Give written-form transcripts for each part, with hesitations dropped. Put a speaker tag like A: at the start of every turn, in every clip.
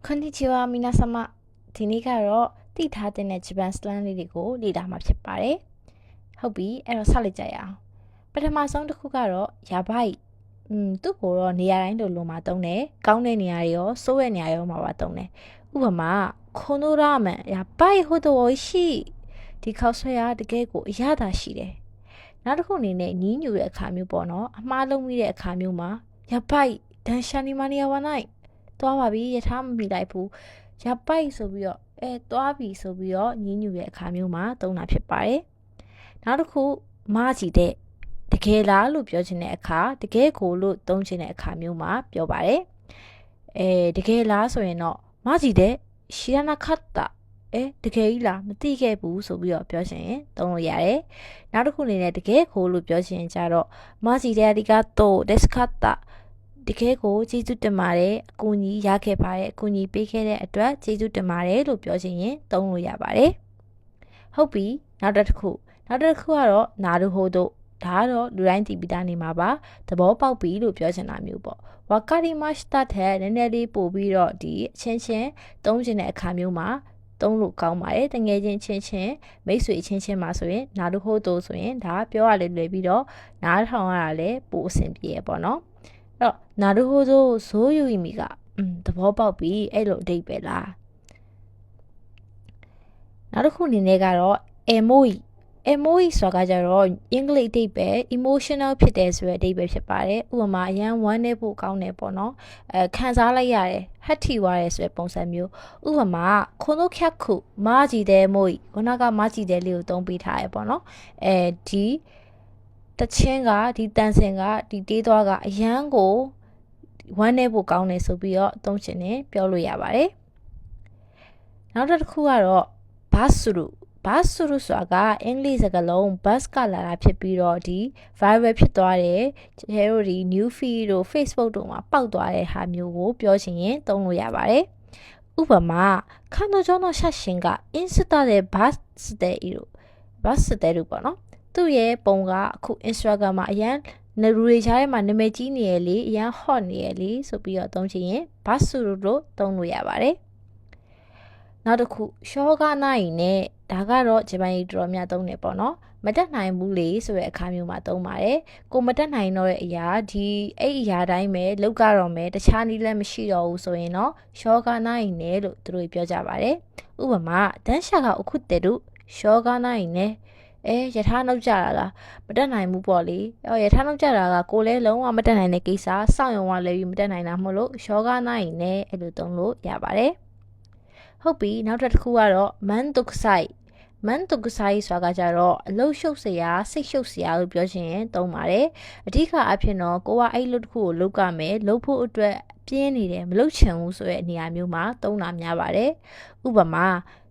A: こんにちは皆様ဒီနေ့ကတော့သိထားတဲ့ဂျပန်စလန်းလေးတွေကိုလေ့လာမှာဖြစ်ပါတယ်ဟုတ်ပြီအဲ့တော့ဆက်လက်ကြရအောင်ပထမဆုံးတစ်ခုကတော့ယာဘိုက်သူ့ကိုတော့နေရာတိုင်းလိုမှာတုံးတယ်ကောင်းတဲ့နေရာတွေရောစိုးတဲ့နေရာရောမှာပါတုံးတယ်ဥပမာこのラーメンやばいほど美味しいဒီခောက်ဆွဲရတကယ်ကိုအရသာရှိတယ်နောက်တစ်ခုအနေနဲ့ညီးညူတဲ့အခါမျိုးပေါ့နော်အမှားလုံးမိတဲ့အခါမျိုးမှာယာဘိုက်ဒန်ရှာနီမာနီယာဝနိုင်သွားပါပြီယထာမမိလိုက်ဘူးရပိုက်ဆိုပြီးတော့သွားပြီဆိုပြီးတော့ညင်းညူတဲ့အခါမျိုးမှာသုံးတာဖြစ်ပါတယ်နောက်တစ်ခုမကြည့်တဲ့တကယ်လားလို့ပြောချင်တဲ့အခါတကယ်ကိုလို့သုံးချင်တဲ့အခါမျိုးမှာပြောပါတယ်တကယ်လားဆိုရင်တော့မကြည့်တဲ့ရှီရနာခတ်တာတကယ်ကြီးလားမသိခဲ့ဘူးဆိုပြီးတော့ပြောချင်ရင်သုံးလို့ရတယ်နောက်တစ်ခုအနေနဲ့တကယ်ကိုလို့ပြောချင်ကြတော့မကြည့်တဲ့အဒီကတော့ဒက်စခတ်တာတကယ်ကိုကျေးဇူးတင်ပါတယ်အကူအညီရခဲ့ပါတယ်အကူအညီပေးခဲ့တဲ့အတွက်ကျေးဇူးတင်ပါတယ်လို့ပြောချင်ရင်သုံးလို့ရပါတယ်ဟုတ်ပြီနောက်တစ်ခုကတော့နာရူဟိုတို့ဒါကတော့လူတိုင်းသိပြီးသားနေမှာပါသဘောပေါက်ပြီလို့ပြောချင်တာမျိုးပေါ့ဝါကာရီမတ်စတာတဲ့နည်းနည်းလေးပို့ပြီးတော့ဒီအချင်းချင်းသုံးချင်တဲ့အခါမျိုးမှာသုံးလို့ကောင်းပါတယ်တငယ်ချင်းချင်းမိတ်ဆွေချင်းမှာဆိုရင်နာရူဟိုတို့ဆိုရင်ဒါပြောရလေလွယ်ပြီးတော့နားထောင်ရတာလည်းပိုအဆင်ပြေရပေါ့နော်တော့နာရူဟိုဆိုဇိုးယူမီကသဘောပေါက်ပြီအဲ့လိုအဓိပ္ပာယ်လားနောက်တစ်ခုအနေနဲ့ကတော့ emoji ဆိုတာကြတော့အင်္ဂလိပ်အဓိပ္ပာယ် emotional ဖြစ်တယ်ဆိုတဲ့အဓိပ္ပာယ်ဖြစ်ပါတယ်ဥပမာအရန်ဝမ်းနေဖို့ကောင်းတယ်ပေါ့နော်ခံစားလိုက်ရတယ်ဟတ်ထီသွားတယ်ဆိုတဲ့ပုံစံမျိုးဥပမာこの客マジでemojiခုနကマジでလေးကိုသုံးပေးထားရပေါ့နော်ဒီတချင်းကဒီတန်စင်ကဒီတေးသွားကအရန်ကိုဝမ်းနေဖို့ကောင်းတယ်ဆိုပြီးတော့သုံးချင်တယ်ပြောလို့ရပါတယ်နောက်တစ်ခုကတော့ဘာစုဆိုတာကအင်္ဂလိပ်စကားလုံး bus ကလာတာဖြစ်ပြီးတော့ဒီ viral ဖြစ်သွားတယ်ကျတို့ဒီ new feed တို့ Facebook တို့မှာပေါက်သွားတဲ့ဟာမျိုးကိုပြောချင်ရင်သုံးလို့ရပါတယ်ဥပမာ彼女の写真がインスタでバズっているပေါ့နော်သူ့ရဲ့ပုံကအခု Instagram မှာအရန်နရူတွေချားထဲမှာနာမည်ကြီးနေရလေအရန် hot နေရလေဆိုပြီးတော့သုံးချင်ရင်ဘာစုလို့သုံးလို့ရပါတယ်နောက်တစ်ခုရှောကနိုင်နဲ့ဒါကတော့ဂျပန်ကြီးတော်များသုံးနေပေါ့နော်မတက်နိုင်ဘူးလေဆိုတဲ့အခါမျိုးမှာသုံးပါတယ်ကိုမတက်နိုင်တော့တဲ့အရာဒီအဲ့အရာတိုင်းပဲလောက်ကတော့မယ်တခြားနည်းလည်းမရှိတော့ဘူးဆိုရင်တော့ရှောကနိုင်နဲ့လို့သူတို့ပြောကြပါတယ်ဥပမာတန်းရှာကအခုတဲ့တို့ရှောကနိုင်နဲ့ရထားနှုတ်ကြတာလားမတက်နိုင်ဘူးပေါ့လေရထားနှုတ်ကြတာကကိုလည်းလုံးဝမတက်နိုင်တဲ့ကိစ္စစောင့်ရုံကလည်းမတက်နိုင်တာမဟုတ်လို့ရှောကနိုင်နဲ့အဲ့လိုသုံးလို့ရပါတယ်ဟုတ်ပြီနောက်တစ်ခုကတော့မန်တုကဆိုင်ဆိုတာကြတော့အလုတ်ရှုပ်စရာစိတ်ရှုပ်စရာလို့ပြောချင်ရင်သုံးပါတယ်အဓိကအဖြစ်တော့ကိုကအဲ့လုတ်တစ်ခုကိုလုတ်ကမယ်လုတ်ဖို့အတွက်ပြင်းနေတယ်မလုတ်ချင်ဘူးဆိုတဲ့နေရာမျိုးမှာသုံးတာများပါတယ်ဥပမာ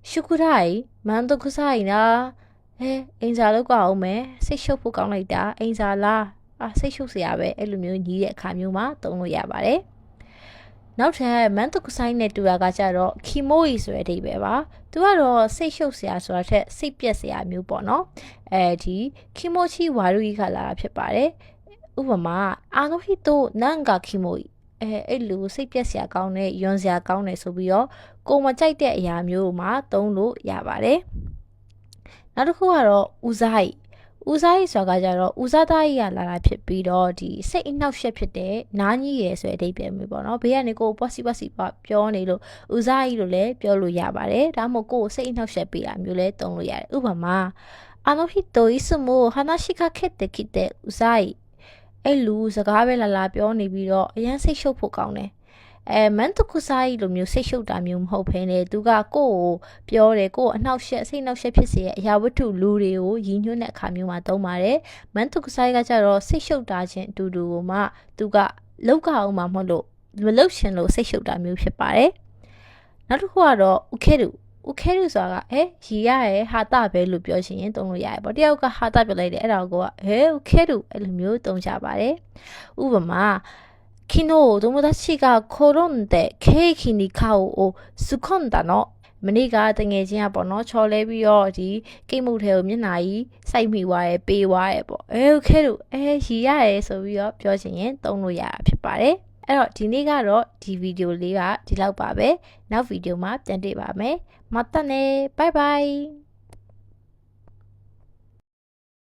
A: ရှုကုရိုင်မန်တုကဆိုင်နာအင်စာလောက်ကအောင်မယ်စိတ်ရှုပ်ဖို့ကောင်းလိုက်တာအင်စာလားစိတ်ရှုပ်စရာပဲအဲ့လိုမျိုးညီးတဲ့အခါမျိုးမှာသုံးလို့ရပါတယ်နောက်ထပ်မန်တုကဆိုင်နဲ့တူတာကကြတော့ခီမိုီဆိုတဲ့အဓိပ္ပာယ်ပါသူကတော့စိတ်ရှုပ်စရာဆိုတာထက်စိတ်ပြက်စရာမျိုးပေါ့နော်ဒီခီမိုချီဝါရူကြီးခလာတာဖြစ်ပါတယ်ဥပမာအာနိုဟီတိုနန်ကခီမိုီအဲ့လိုစိတ်ပြက်စရာကောင်းတဲ့ယွန်စရာကောင်းတယ်ဆိုပြီးတော့ကိုမကြိုက်တဲ့အရာမျိုးမှာသုံးလို့ရပါတယ်နောက်တစ်ခုကတော့ဦးစားဆိုတာကြတော့ဦးစားသားကြီးကလာတာဖြစ်ပြီးတော့ဒီစိတ်အနှောက်ယှက်ဖြစ်တဲ့နားကြီးရယ်ဆိုတဲ့အဓိပ္ပာယ်မျိုးပေါ့နော်ဘေးကနေကိုပွားစီပြောနေလို့ဦးစားကြီးလို့လည်းပြောလို့ရပါတယ်ဒါမှမဟုတ်ကိုစိတ်အနှောက်ယှက်ပေးတာမျိုးလည်းသုံးလို့ရတယ်ဥပမာあの人いつも話しかけてきてうざいအဲ့လူစကားပဲလာပြောနေပြီးတော့အရင်စိတ်ရှုပ်ဖို့ကောင်းတယ်မန်တုကဆိုင်လိုမျိုးစိတ်ရှုပ်တာမျိုးမဟုတ်ဘဲနဲ့သူကကိုယ့်ကိုပြောတယ်ကိုယ့်အနှောက်ယှက်စိတ်နှောက်ယှက်ဖြစ်စေတဲ့အရာဝတ္ထုလူတွေကိုရည်ညွှန်းတဲ့အခါမျိုးမှာသုံးပါတယ်မန်တုကဆိုင်ကကြတော့စိတ်ရှုပ်တာချင်းအတူတူကိုမှသူကလောက်ကအောင်မှမဟုတ်လို့မလောက်ချင်လို့စိတ်ရှုပ်တာမျိုးဖြစ်ပါတယ်နောက်တစ်ခုကတော့ဥခဲတုဆိုတာကရီရရဲ့ဟာတာပဲလို့ပြောချင်ရင်သုံးလို့ရတယ်ပေါ့တယောက်ကဟာတာပြောလိုက်တယ်အဲ့ဒါကိုကဥခဲတုအဲ့လိုမျိုးသုံးကြပါတယ်ဥပမာ昨日友達が転んでケーキに顔をすくんだのမနေ့ကတငယ်ချင်းကပေါ့နော်ချော်လဲပြီးတော့ဒီကိတ်မုတ်ထဲကိုမျက်နှာကြီးစိုက်မိသွားရဲပေးသွားရဲပေါ့ခဲလို့ရီရရဲဆိုပြီးတော့ပြောချင်ရင်သုံးလို့ရတာဖြစ်ပါတယ် အဲ့တော့ဒီနေ့ကတော့ဒီဗီဒီယိုလေးကဒီလောက်ပါပဲနောက်ဗီဒီယိုမှာပြန်တွေ့ပါမယ်မတ်တနဲ့ bye bye